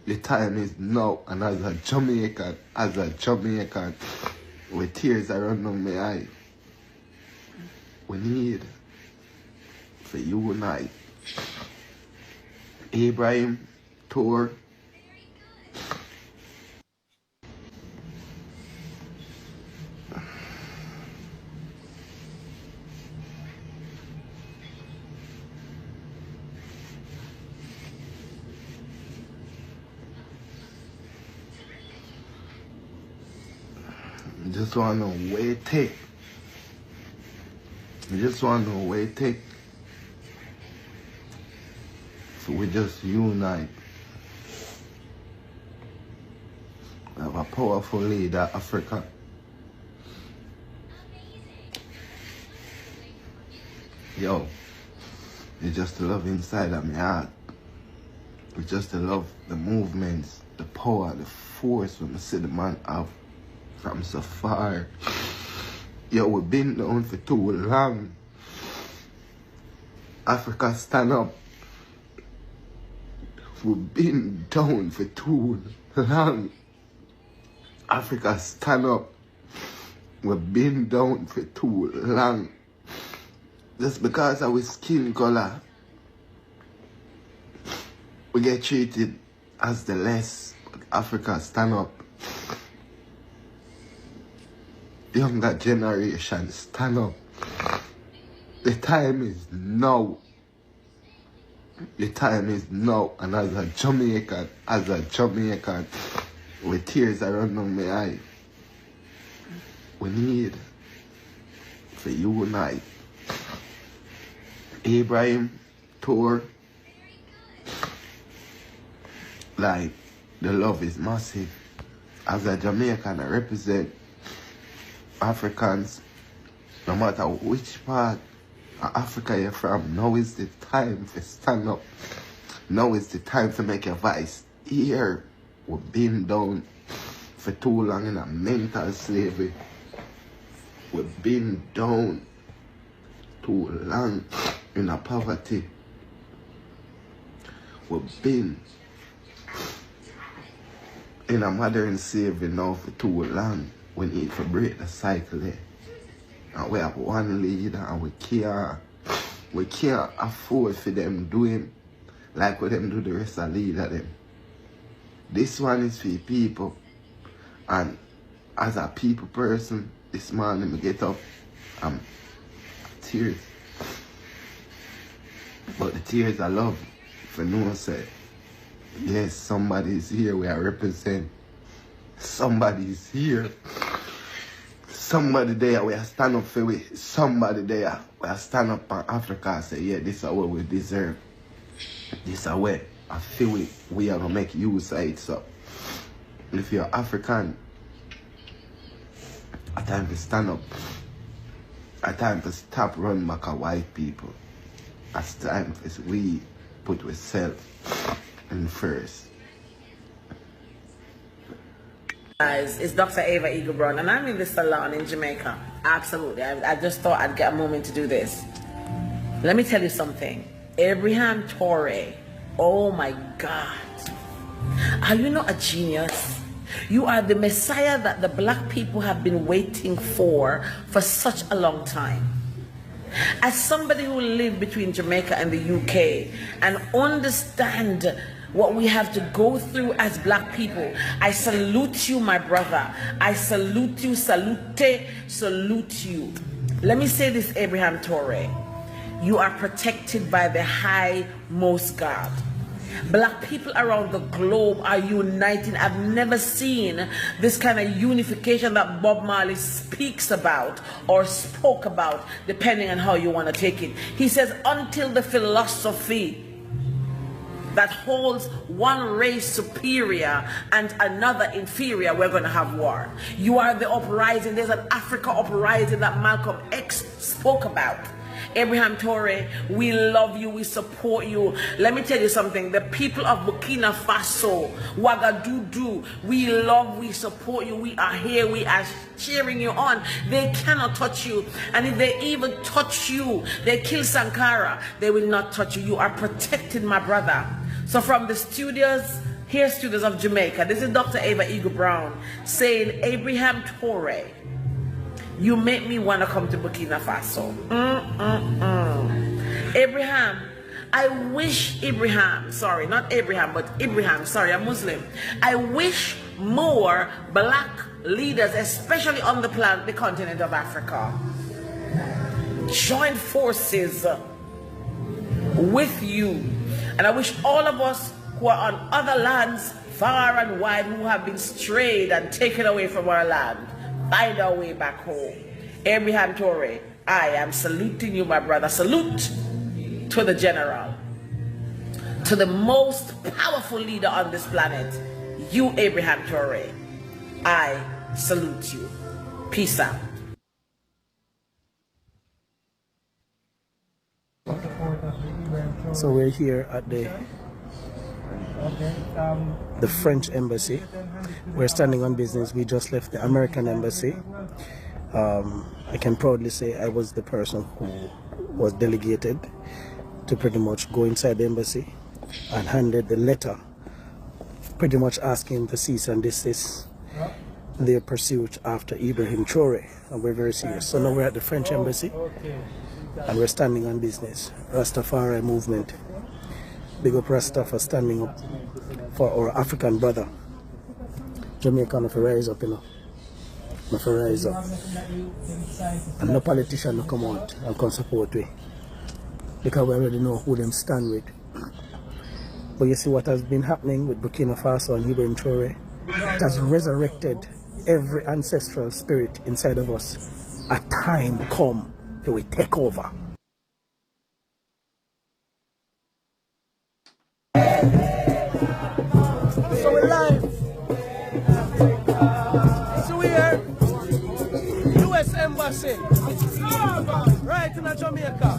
The time is now, and as a Jamaican, with tears are running down my eye, we need to unite. Ibrahim, Traore, I just want to know where it take. I just want to know where it take. So we just unite. We have a powerful leader, Africa. Yo, it's just the love inside of my heart. It's just the love, the movements, the power, the force when I see the man have from so far. Yo, we've been down for too long. Africa, stand up. We've been down for too long. Africa, stand up. We've been down for too long. Just because of our skin color, we get treated as the less. Africa, stand up. Younger generation, stand up. The time is now. The time is now. And as a Jamaican, with tears are running down my eye, we need to unite. Ibrahim, Traore, like, the love is massive. As a Jamaican, I represent Africans, no matter which part of Africa you're from. Now is the time to stand up. Now is the time to make your voice hear. We've been down for too long in a mental slavery. We've been down too long in a poverty. We've been in a modern slavery now for too long. We need to break the cycle there. And we have one leader and we can't afford for them doing like what them do the rest of the leader them. This one is for people. And as a people person, this morning I get up, I'm tears. But the tears I love for no say. Yes, somebody's here we are represent. Somebody's here. Somebody there we are stand up for we. Somebody there we are stand up for Africa and say, yeah, this is what we deserve. This is what I feel we are gonna make use of it. So if you're African, a time to stand up. A time to stop running back at white people. A time for we put ourselves in first. Guys, it's Dr. Ava Ibrahim, and I'm in the salon in Jamaica. Absolutely. I just thought I'd get a moment to do this. Let me tell you something. Ibrahim Traore, oh my God. Are you not a genius? You are the Messiah that the black people have been waiting for such a long time. As somebody who lived between Jamaica and the UK and understand what we have to go through as black people, I salute you, my brother. I salute you, salute you. Let me say this, Ibrahim Traore. You are protected by the highmost God. Black people around the globe are uniting. I've never seen this kind of unification that Bob Marley speaks about or spoke about, depending on how you want to take it. He says, until the philosophy that holds one race superior and another inferior, we're going to have war. You are the uprising. There's an Africa uprising that Malcolm X spoke about. Ibrahim Traore, we love you, we support you. Let me tell you something. The people of Burkina Faso, Ouagadougou, we love, we support you. We are here, we are cheering you on. They cannot touch you. And if they even touch you, they kill Sankara, they will not touch you. You are protected, my brother. So from the studios Here, students of Jamaica, this is Dr. Ava Eagle Brown saying, Ibrahim Traore, you make me want to come to Burkina Faso. Ibrahim, I wish Ibrahim, sorry, not Abraham, but Ibrahim, sorry, I'm Muslim. I wish more black leaders, especially on the continent of Africa, join forces with you. And I wish all of us who are on other lands, far and wide, who have been strayed and taken away from our land, find our way back home. Ibrahim Traore, I am saluting you, my brother. Salute to the general, to the most powerful leader on this planet. You, Ibrahim Traore, I salute you. Peace out. So we're here at the French embassy. We're standing on business. We just left the American embassy. I can proudly say I was the person who was delegated to pretty much go inside the embassy and handed the letter pretty much asking to cease and desist their pursuit after Ibrahim Traore, and we're very serious. So now we're at the French embassy and we're standing on business. Rastafari movement. Big up Rasta for standing up for our African brother. Jamaican if rise up, you know. If rise up. And no politician will come out and come support we. Because we already know who them stand with. But you see what has been happening with Burkina Faso and Ibrahim Traore? It has resurrected every ancestral spirit inside of us. A time come till we take over. So we're live. So we're here, US Embassy, right in Jamaica.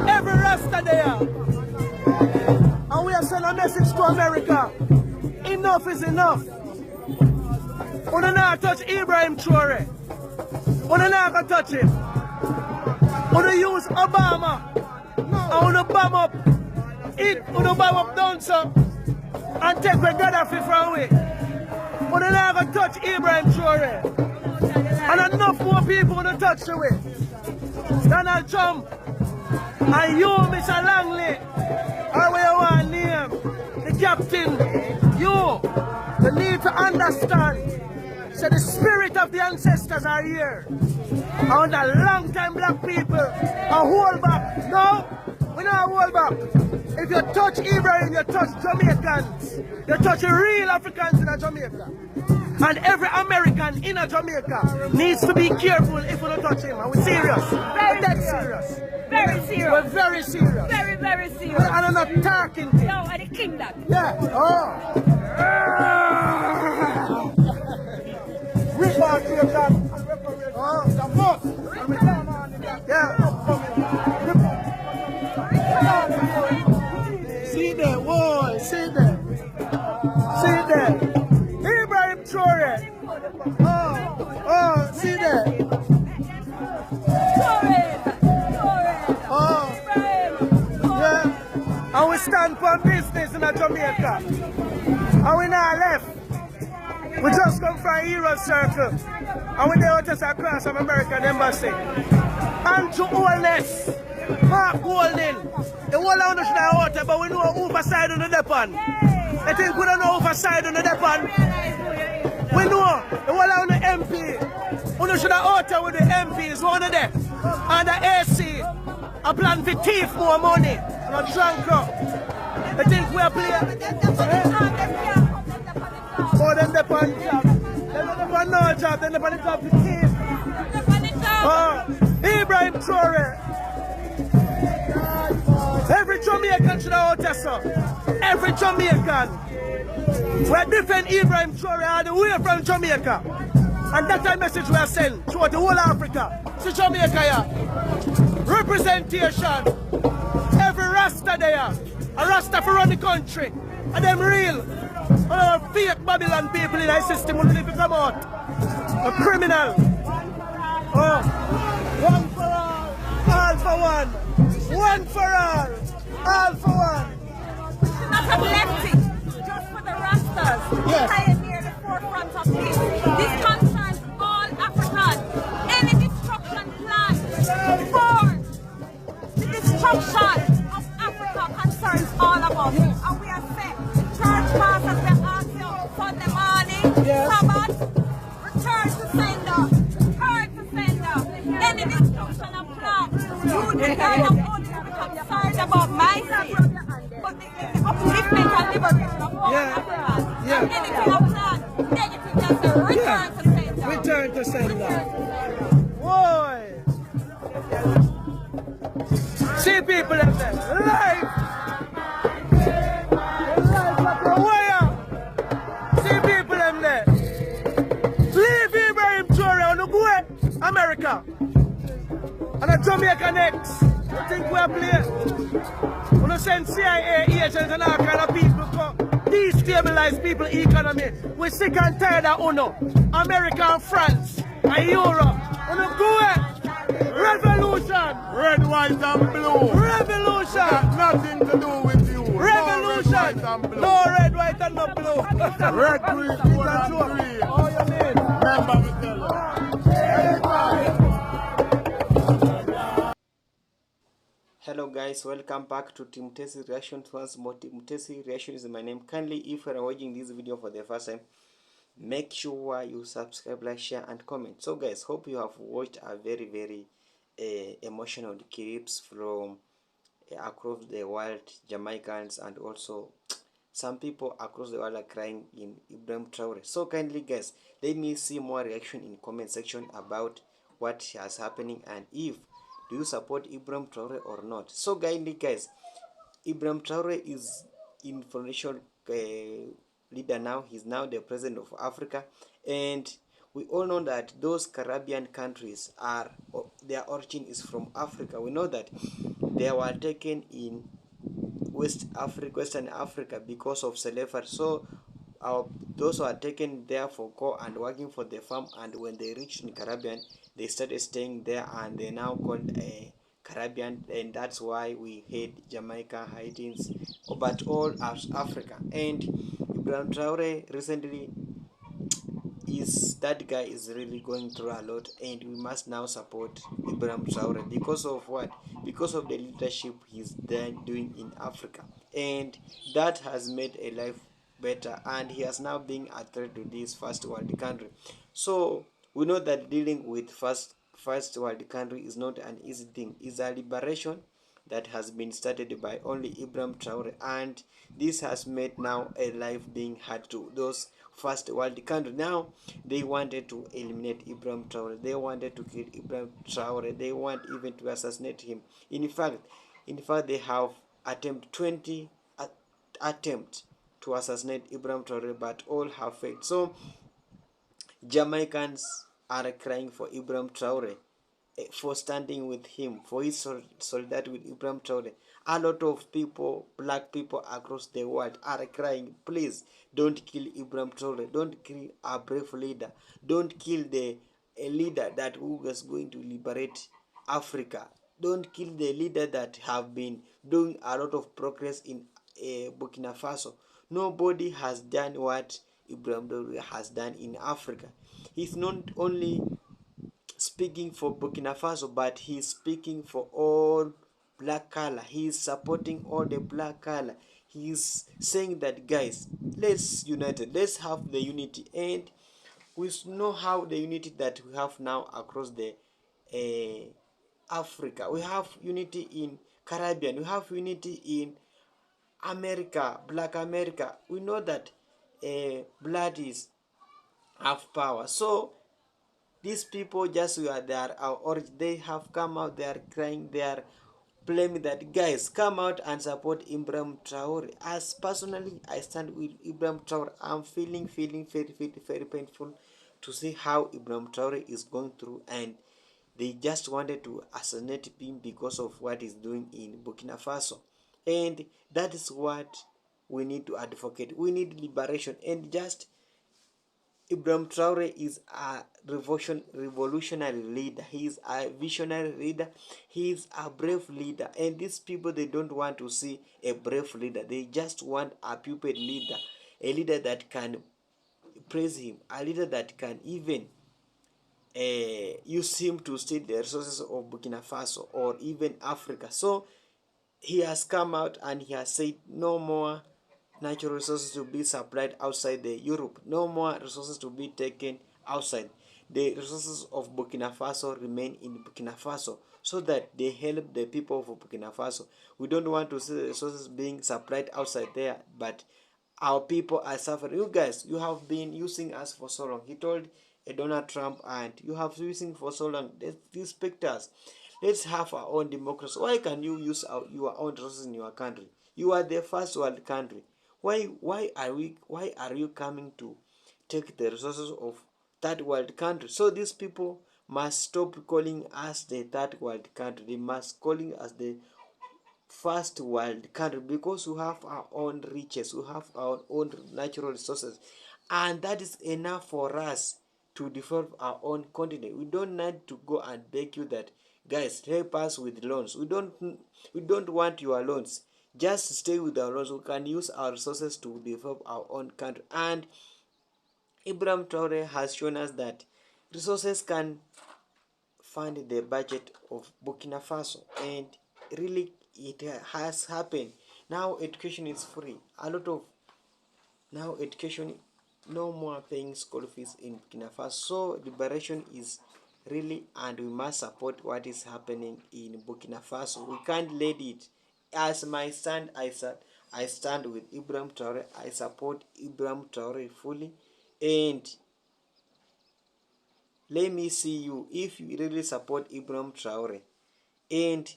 Every Rasta there. And we are sending a message to America. Enough is enough. We don't not touch Ibrahim Traore. We don't not touch him. We don't use Obama. And we don't bomb up it, we don't bomb up down so and take the Gaddafi from away. We don't not touch Ibrahim Traore. And enough more people don't touch the way. Donald Trump and you, Mr. Langley, or where you want to name, the captain, you need to understand. So the spirit of the ancestors are here. And the long time black people are hold back. No, we don't hold back. If you touch Ibrahim, you touch Jamaicans. You touch real Africans in Jamaica. And every American in Jamaica needs to be careful if we don't touch him. And we're serious. We're dead serious. Very serious. We're very serious. Very, very serious. And I'm not talking to you. No, I'm the king that. Yeah. Rip out your gun. The boss. Yeah. See there, boy. See there. See there. Ibrahim Traore. See there. And we stand for business in Jamaica. And we now left. We just come from Hero Circle. And we there just across from American Embassy. Andrew Holness, Mark Golden. The whole of us now out, but we know overside on the depot. I think we don't know overside on the depot. We know the whole of the MP. We should have out with the MPs, one of them. And the AC. I plan to thief more money. Not drunk up. I think we are playing. For them the pan job. Them the pan no job. Then the pan job to thief. Ibrahim Traore. Every Jamaican should have out so. Every Jamaican. We are defend Ibrahim Traore all the way from Jamaica. And that's the message we are sending throughout the whole of Africa. To Jamaica here. Representation. Every Rasta there. A Rasta for run the country. And them real. All fake Babylon people in our system will live to come out. A criminal. One for all for one. One for all for one. Yes. pioneer the forefront of this. This concerns all Africans. Any destruction planned for the destruction of Africa concerns all of us. And we are set. Church pastors, we ask you Sunday morning, Sabbath, return to sender. Return to sender. Any destruction of plan. You the kind of only to be concerned about my state. But the upliftment and liberation of all Africans. And anything of plan, negative, just a return to sender. Return to sender. Boy. See people in there. Life. Life like a wire. See people in there. Leave Ibrahim Traore on the go America. And a Jamaica next. You think we're playing? We don't send CIA agents and all kind of people to destabilize people's economy. We're sick and tired of UNO. America and France and Europe. We don't go revolution. Red, white and blue. Revolution. Nothing to do with you. Revolution. No red, white and no blue. Red, green, gold and green. Oh, you mean? Remember me tell you. Hello guys, welcome back to Team Tesi Reaction. Once more, Team Tesi Reaction is my name. Kindly, if you are watching this video for the first time, make sure you subscribe, like, share and comment. So guys, hope you have watched a very emotional clips from across the world, Jamaicans, and also some people across the world are crying in Ibrahim Traore. So kindly guys, let me see more reaction in comment section about what has happening and if do you support Ibrahim Traore or not. So kindly guys, Ibrahim Traore is influential leader now. He's now the president of Africa, and we all know that those Caribbean countries are their origin is from Africa. We know that they were taken in Western Africa because of slavery. So those who are taken there for go and working for the farm, and when they reached in Caribbean, they started staying there, and they now called Caribbean, and that's why we hate Jamaica, Haitians, but all as Africa. And Ibrahim Traore recently that guy is really going through a lot, and we must now support Ibrahim Traore because of what? Because of the leadership he's then doing in Africa, and that has made a life better, and he has now been a threat to this first world country. So we know that dealing with first world country is not an easy thing. It's a liberation that has been started by only Ibrahim Traore, and this has made now a life being hard to those first world country. Now they wanted to eliminate Ibrahim Traore, they wanted to kill Ibrahim Traore, they want even to assassinate him. In fact they have attempted 20 attempts to assassinate Ibrahim Traore, but all have failed. So Jamaicans are crying for Ibrahim Traore, for standing with him, for his solidarity with Ibrahim Traore. A lot of people, black people across the world are crying, please don't kill Ibrahim Traore, don't kill a brave leader, don't kill the leader that who was going to liberate Africa, don't kill the leader that have been doing a lot of progress in Burkina Faso. Nobody has done what Ibrahim Traore has done in Africa. He's not only speaking for Burkina Faso, but he's speaking for all black color. He's supporting all the black color. He's saying that, guys, let's unite, let's have the unity. And we know how the unity that we have now across the Africa. We have unity in Caribbean, we have unity in America, black America. We know that blood is have power. So these people just were there, or they have come out, they are crying, they are blaming that, guys, come out and support Ibrahim Traore. As personally, I stand with Ibrahim Traore. I'm feeling very painful to see how Ibrahim Traore is going through, and they just wanted to assassinate him because of what he's doing in Burkina Faso. And that is what we need to advocate. We need liberation, and just Ibrahim Traore is a revolutionary leader. He is a visionary leader. He is a brave leader. And these people, they don't want to see a brave leader. They just want a puppet leader. a leader that can praise him, a leader that can even use him to steal the resources of Burkina Faso or even Africa. So he has come out and he has said no more natural resources to be supplied outside the Europe, no more resources to be taken outside. The resources of Burkina Faso remain in Burkina Faso so that they help the people of Burkina Faso. We don't want to see the resources being supplied outside there, but our people are suffering. You guys, you have been using us for so long. He told Donald Trump, and you have been using for so long. Respect us. Let's have our own democracy. Why can you use your own resources in your country? You are the first world country. Why are you coming to take the resources of third world country? So these people must stop calling us the third world country. They must calling us the first world country, because we have our own riches, we have our own natural resources, and that is enough for us to develop our own continent. We don't need to go and beg you that, guys, help us with loans. We don't want your loans. Just stay with our loans. We can use our resources to develop our own country. And Ibrahim Traore has shown us that resources can fund the budget of Burkina Faso, and really it has happened. Now education is free. A lot of now education, no more paying school fees in Burkina Faso. So liberation is really, and we must support what is happening in Burkina Faso. We can't let it. As my stand, I stand with Ibrahim Traore. I support Ibrahim Traore fully, and let me see you if you really support Ibrahim Traore. And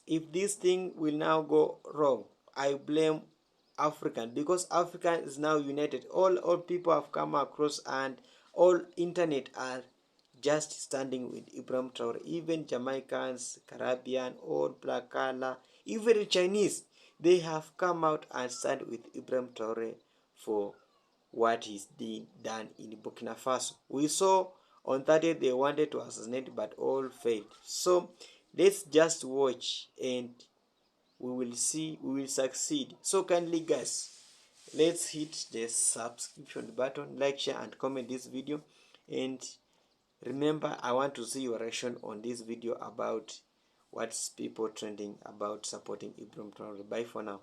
if this thing will now go wrong, I blame African, because Africa is now united. All people have come across, and all internet are just standing with Ibrahim Traore. Even Jamaicans, Caribbean, all black color, even Chinese, they have come out and stand with Ibrahim Traore for what is being done in Burkina Faso. We saw on 30th they wanted to assassinate, but all failed. So let's just watch, and we will see, we will succeed. So kindly guys, let's hit the subscription button, like, share and comment this video, and remember, I want to see your reaction on this video about what's people trending about supporting Ibrahim Traore. Bye for now.